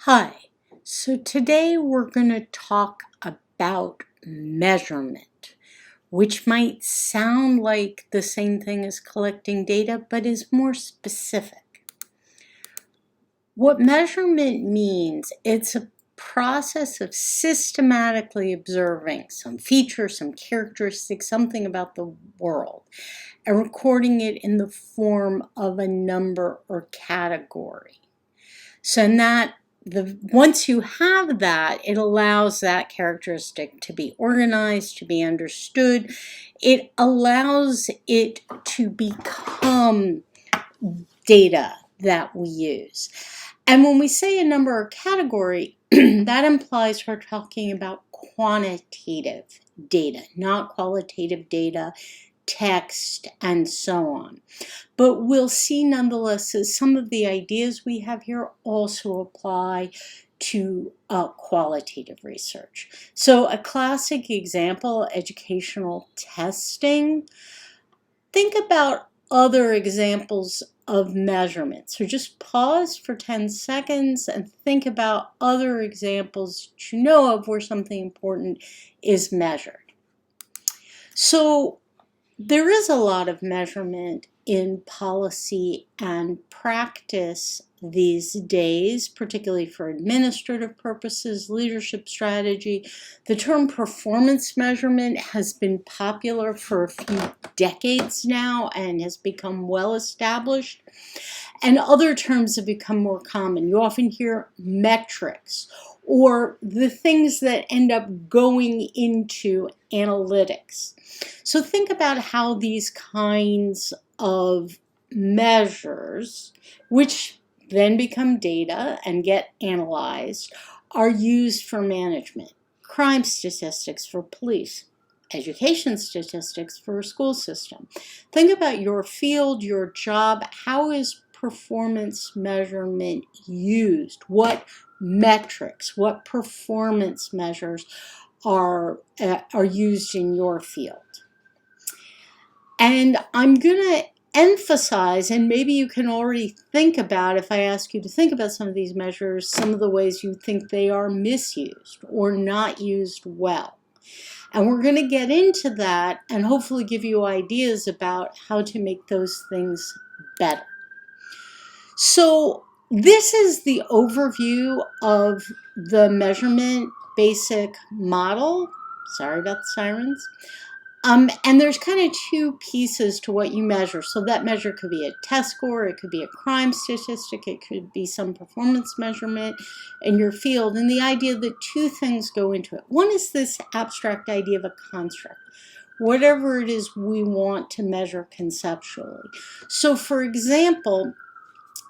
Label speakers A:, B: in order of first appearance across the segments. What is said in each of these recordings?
A: Hi, so today we're going to talk about measurement, which might sound like the same thing as collecting data, but is more specific. What measurement means, it's a process of systematically observing some feature, some characteristic, something about the world, and recording it in the form of a number or category. So in that, once you have that, it allows that characteristic to be organized, to be understood. It allows it to become data that we use. And when we say a number or category, that implies we're talking about quantitative data, not qualitative data, text, and so on. But we'll see nonetheless that some of the ideas we have here also apply to qualitative research. So a classic example, educational testing. Think about other examples of measurement. So just pause for 10 seconds and think about other examples that you know of where something important is measured. So there is a lot of measurement in policy and practice these days, particularly for administrative purposes, leadership strategy. The term performance measurement has been popular for a few decades now and has become well established. And other terms have become more common. You often hear metrics or the things that end up going into analytics. So think about how these kinds of measures, which then become data and get analyzed, are used for management. Crime statistics for police, education statistics for a school system. Think about your field, your job. How is performance measurement used? What metrics, what performance measures are used in your field? And I'm going to emphasize, and maybe you can already think about, if I ask you to think about some of these measures, some of the ways you think they are misused or not used well. And we're going to get into that and hopefully give you ideas about how to make those things better. So this is the overview of the measurement basic model. Sorry about the sirens. And there's kind of two pieces to what you measure. So that measure could be a test score, it could be a crime statistic, it could be some performance measurement in your field. And the idea that two things go into it. One is this abstract idea of a construct, whatever it is we want to measure conceptually. So for example,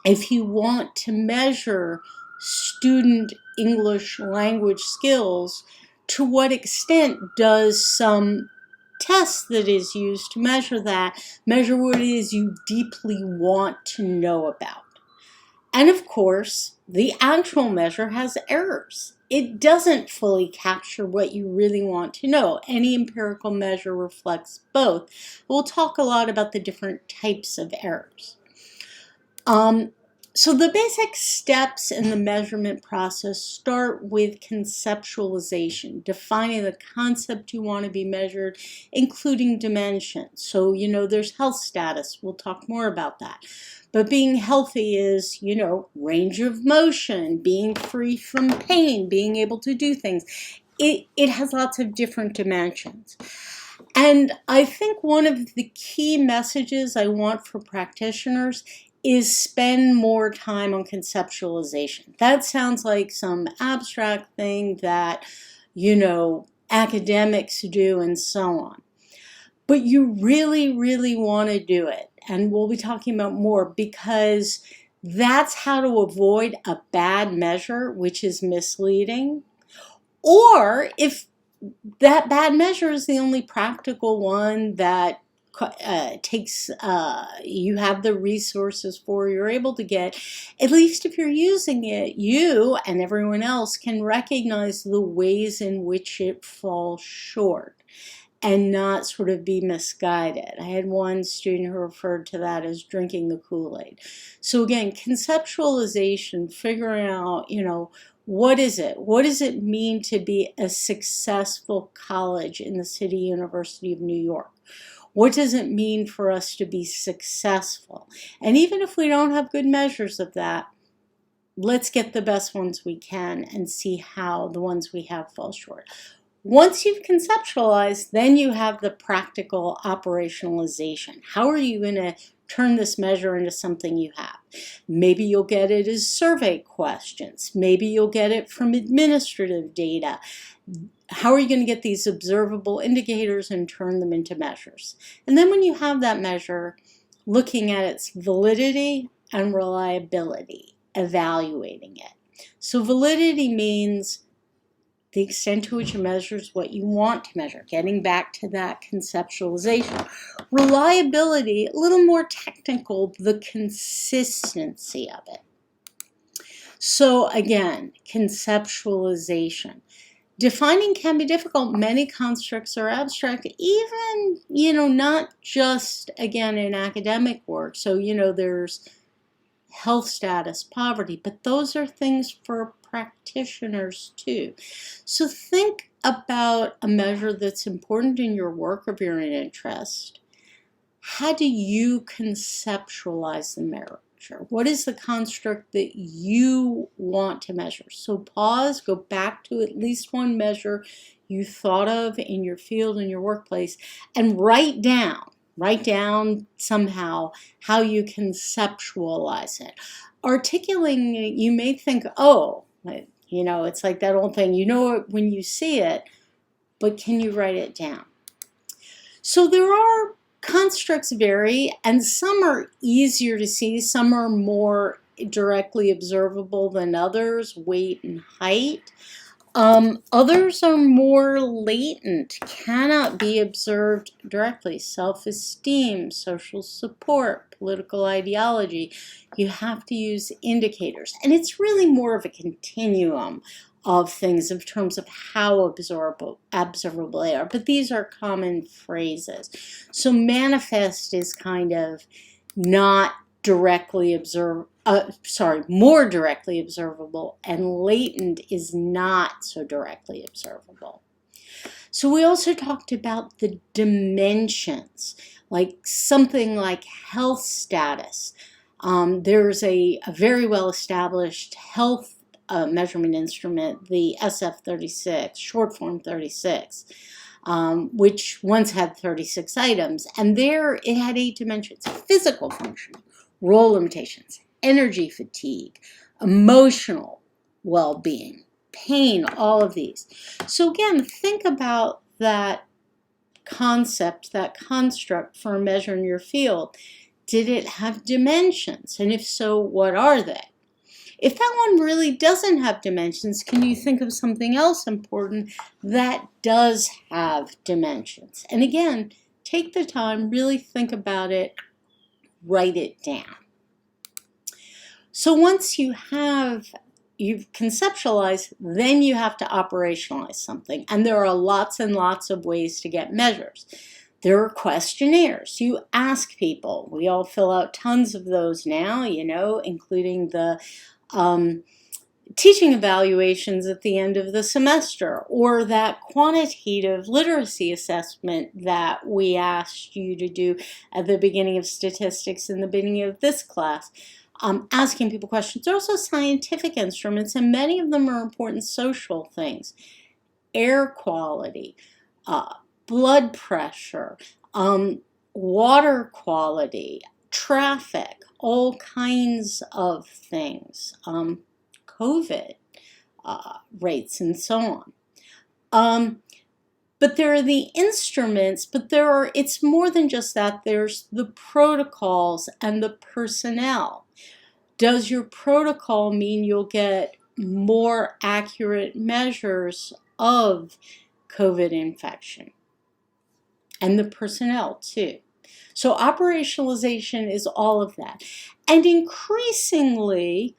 A: if you want to measure student English language skills, to what extent does some test that is used to measure that measure what it is you deeply want to know about? And of course, the actual measure has errors. It doesn't fully capture what you really want to know. Any empirical measure reflects both. We'll talk a lot about the different types of errors. So the basic steps in the measurement process start with conceptualization, defining the concept you want to be measured, including dimensions. So, there's health status. We'll talk more about that. But being healthy is, range of motion, being free from pain, being able to do things. It has lots of different dimensions. And I think one of the key messages I want for practitioners is spend more time on conceptualization. That sounds like some abstract thing that, academics do and so on. But you really, really want to do it. And we'll be talking about more because that's how to avoid a bad measure, which is misleading. Or if that bad measure is the only practical one that you have the resources for, you're able to get, at least if you're using it, you and everyone else can recognize the ways in which it falls short. and not sort of be misguided. I had one student who referred to that as drinking the Kool-Aid. So again, conceptualization, figuring out, what is it? What does it mean to be a successful college in the City University of New York? What does it mean for us to be successful? And even if we don't have good measures of that, let's get the best ones we can and see how the ones we have fall short. Once you've conceptualized, then you have the practical operationalization. How are you going to turn this measure into something you have? Maybe you'll get it as survey questions. Maybe you'll get it from administrative data. How are you going to get these observable indicators and turn them into measures? And then when you have that measure, looking at its validity and reliability, evaluating it. So validity means the extent to which it measures what you want to measure, getting back to that conceptualization. Reliability, a little more technical, the consistency of it. So again, conceptualization. Defining can be difficult. Many constructs are abstract, even, not just, again, in academic work. So, there's health status, poverty, but those are things for practitioners too. So think about a measure that's important in your work of your interest. How do you conceptualize the measure? What is the construct that you want to measure? So pause, go back to at least one measure you thought of in your field, in your workplace, and write down somehow how you conceptualize it. Articulating it, you may think, it's like that old thing, you know it when you see it, but can you write it down? So there are constructs vary, and some are easier to see, some are more directly observable than others, weight and height. Others are more latent, cannot be observed directly. Self-esteem, social support, political ideology. You have to use indicators. And it's really more of a continuum of things in terms of how observable they are. But these are common phrases. So manifest is kind of not directly more directly observable, and latent is not so directly observable. So we also talked about the dimensions, like something like health status. There's a very well-established health measurement instrument, the SF36, short form 36, which once had 36 items. And there it had 8 dimensions: physical functioning, role limitations, energy fatigue, emotional well-being, pain, all of these. So again, think about that concept, that construct for a measure in your field. Did it have dimensions? And if so, what are they? If that one really doesn't have dimensions, can you think of something else important that does have dimensions? And again, take the time, really think about it, write it down. So once you've conceptualized, then you have to operationalize something. And there are lots and lots of ways to get measures. There are questionnaires. You ask people. We all fill out tons of those now, including the teaching evaluations at the end of the semester, or that quantitative literacy assessment that we asked you to do at the beginning of statistics in the beginning of this class. Asking people questions. There are also scientific instruments, and many of them are important social things. Air quality, blood pressure, water quality, traffic, all kinds of things, COVID rates, and so on. But there are the instruments, but it's more than just that. There's the protocols and the personnel. Does your protocol mean you'll get more accurate measures of COVID infection? And the personnel too. So operationalization is all of that. And increasingly,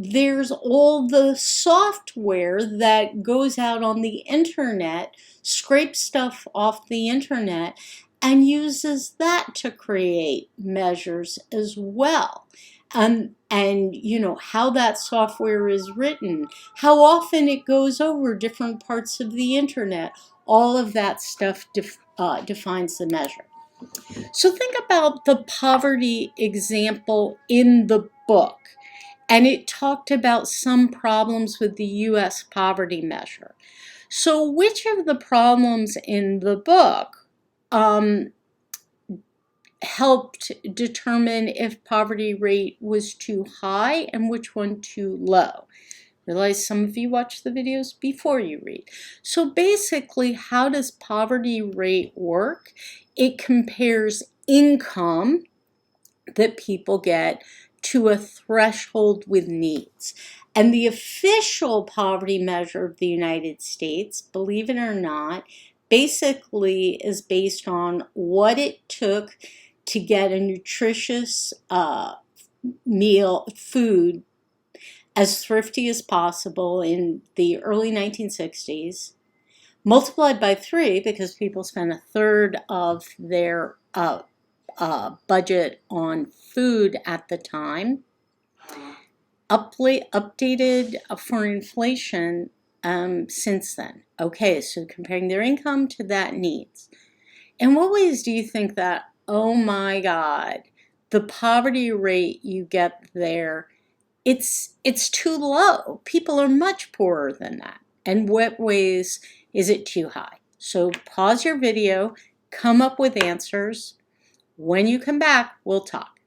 A: there's all the software that goes out on the internet, scrapes stuff off the internet, and uses that to create measures as well. And you know, how that software is written, how often it goes over different parts of the internet, all of that stuff defines the measure. So think about the poverty example in the book. And it talked about some problems with the US poverty measure. So which of the problems in the book helped determine if poverty rate was too high and which one too low? Realize some of you watch the videos before you read. So basically, how does poverty rate work? It compares income that people get to a threshold with needs. And the official poverty measure of the United States, believe it or not, basically is based on what it took to get a nutritious food as thrifty as possible in the early 1960s, multiplied by 3 because people spend a third of their budget on food at the time, updated for inflation since then. Okay, so comparing their income to that needs. In what ways do you think that, oh my God, the poverty rate you get there, it's too low? People are much poorer than that. And what ways is it too high? So pause your video, come up with answers. When you come back, we'll talk.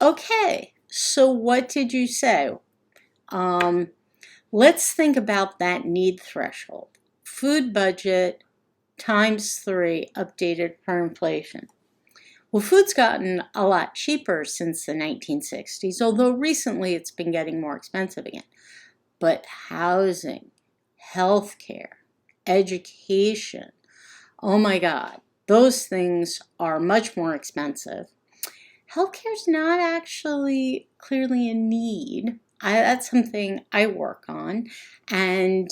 A: Okay, so what did you say? Let's think about that need threshold. Food budget times 3 updated for inflation. Well, food's gotten a lot cheaper since the 1960s, although recently it's been getting more expensive again. But housing, healthcare, education, oh my God, those things are much more expensive. Healthcare's not actually clearly a need. That's something I work on. And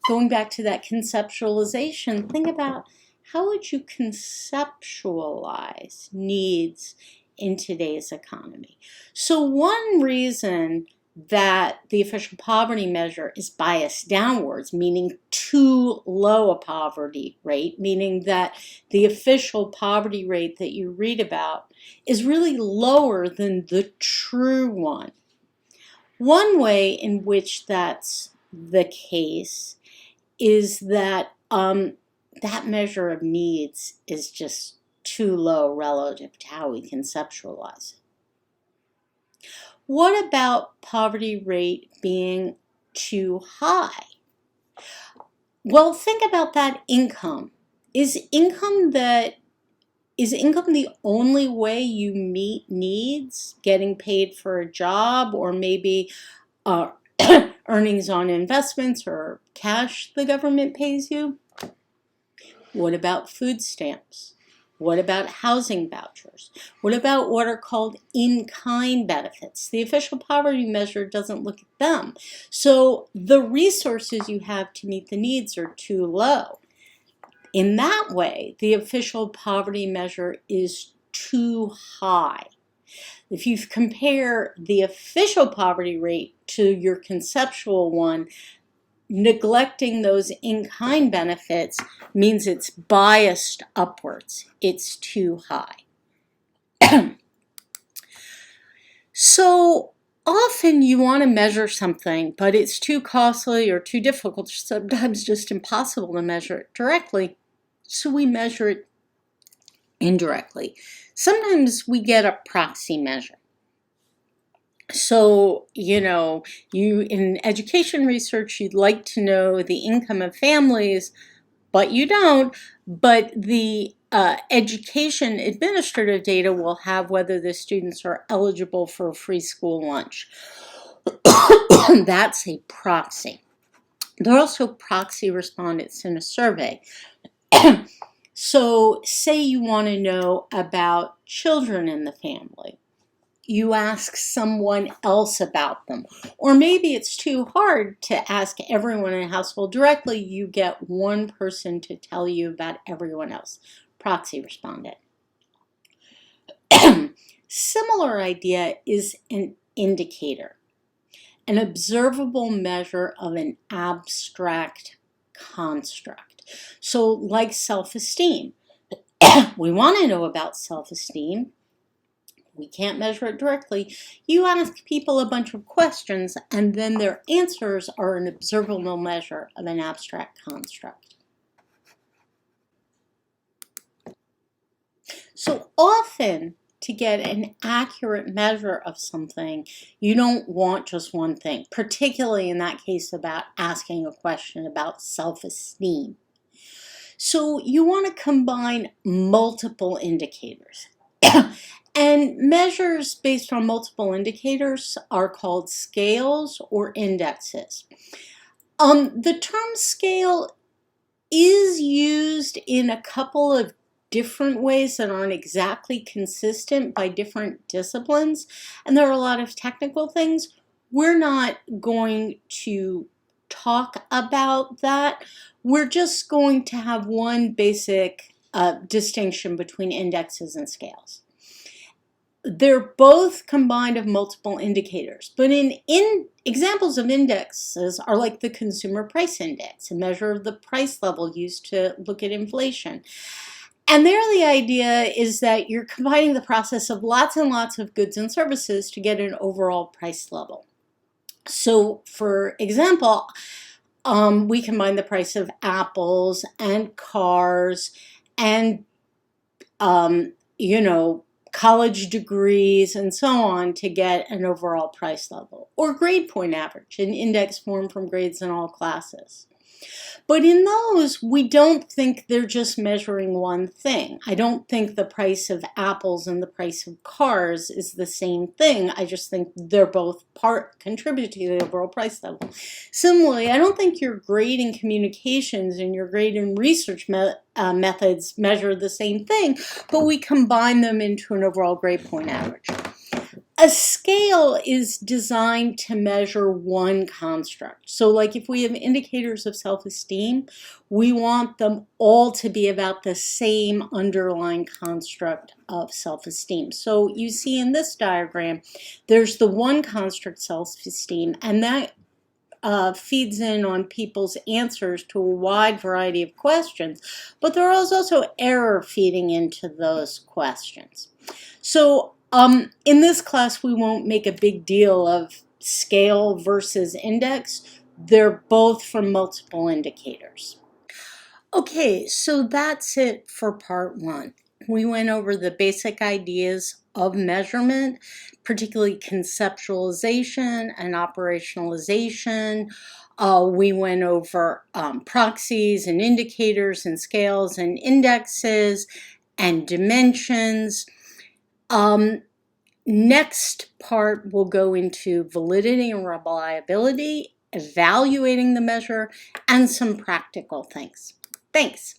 A: going back to that conceptualization, think about how would you conceptualize needs in today's economy? So one reason that the official poverty measure is biased downwards, meaning too low a poverty rate, meaning that the official poverty rate that you read about is really lower than the true one. One way in which that's the case is that that measure of needs is just too low relative to how we conceptualize it. What about poverty rate being too high? Well, think about that income. Is income the only way you meet needs? Getting paid for a job, or maybe earnings on investments or cash the government pays you? What about food stamps? What about housing vouchers? What about what are called in-kind benefits? The official poverty measure doesn't look at them. So the resources you have to meet the needs are too low. In that way, the official poverty measure is too high. If you compare the official poverty rate to your conceptual one, neglecting those in-kind benefits means it's biased upwards. It's too high. So often you want to measure something, but it's too costly or too difficult, sometimes just impossible to measure it directly. So we measure it indirectly. Sometimes we get a proxy measure. So, in education research, you'd like to know the income of families, but you don't. But the education administrative data will have whether the students are eligible for a free school lunch. That's a proxy. There are also proxy respondents in a survey. So say you want to know about children in the family. you ask someone else about them. Or maybe it's too hard to ask everyone in a household directly. You get one person to tell you about everyone else. Proxy responded. Similar idea is an indicator, an observable measure of an abstract construct. So like self-esteem. We want to know about self-esteem. We can't measure it directly. You ask people a bunch of questions, and then their answers are an observable measure of an abstract construct. So often, to get an accurate measure of something, you don't want just one thing, particularly in that case about asking a question about self-esteem. So you want to combine multiple indicators. And measures based on multiple indicators are called scales or indexes. The term scale is used in a couple of different ways that aren't exactly consistent by different disciplines, and there are a lot of technical things. We're not going to talk about that. We're just going to have one basic distinction between indexes and scales. They're both combined of multiple indicators, but in examples of indexes are like the Consumer Price Index, a measure of the price level used to look at inflation. And there the idea is that you're combining the process of lots and lots of goods and services to get an overall price level. So for example, we combine the price of apples and cars and, college degrees and so on to get an overall price level. Or grade point average, an index formed from grades in all classes. But in those, we don't think they're just measuring one thing. I don't think the price of apples and the price of cars is the same thing. I just think they're both contribute to the overall price level. Similarly, I don't think your grade in communications and your grade in research methods measure the same thing, but we combine them into an overall grade point average. A scale is designed to measure one construct. So like if we have indicators of self-esteem, we want them all to be about the same underlying construct of self-esteem. So you see in this diagram, there's the one construct self-esteem, and that feeds in on people's answers to a wide variety of questions, but there is also error feeding into those questions. So in this class, we won't make a big deal of scale versus index. They're both from multiple indicators. Okay, so that's it for part one. We went over the basic ideas of measurement, particularly conceptualization and operationalization. We went over proxies and indicators and scales and indexes and dimensions. Next part will go into validity and reliability, evaluating the measure, and some practical things. Thanks.